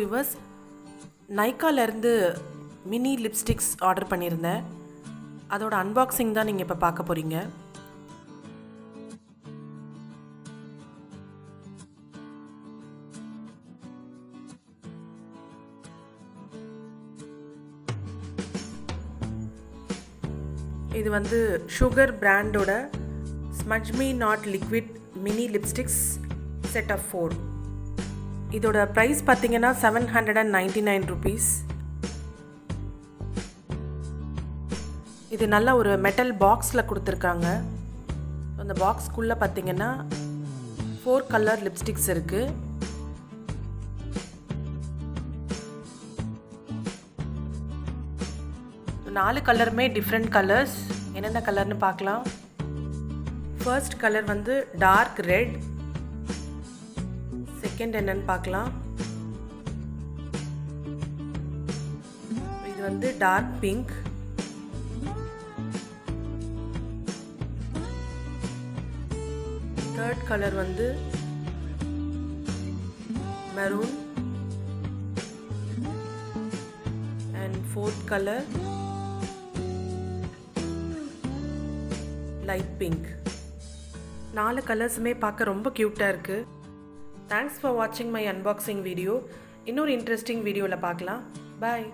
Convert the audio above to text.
Viewers, நைக்காலேருந்து mini lipsticks order பண்ணியிருந்தேன். அதோட unboxing தான் நீங்கள் இப்போ பார்க்க போகிறீங்க. இது வந்து சுகர் பிராண்டோட smudge me not liquid mini lipsticks set of 4. இதோட ப்ரைஸ் பார்த்தீங்கன்னா 799 rupees. இது நல்ல ஒரு மெட்டல் பாக்ஸில் கொடுத்துருக்காங்க. அந்த பாக்ஸ்க்குள்ளே பார்த்தீங்கன்னா 4 கலர் லிப்ஸ்டிக்ஸ் இருக்குது. நாலு கலருமே டிஃப்ரெண்ட் கலர்ஸ். என்னென்ன கலர்னு பார்க்கலாம். ஃபர்ஸ்ட் கலர் வந்து டார்க் ரெட். செகண்ட் என்னன்னு பார்க்கலாம். இது வந்து டார்க் பிங்க். தேர்ட் கலர் வந்து maroon. And fourth colour light pink. 4 கலர்ஸுமே பார்க்க ரொம்ப க்யூட்டாக இருக்குது. தேங்க்ஸ் ஃபார் வாட்சிங் மை அன்பாக்சிங் வீடியோ. இன்னொரு இன்ட்ரெஸ்டிங் வீடியோவில் பார்க்கலாம். பாய்.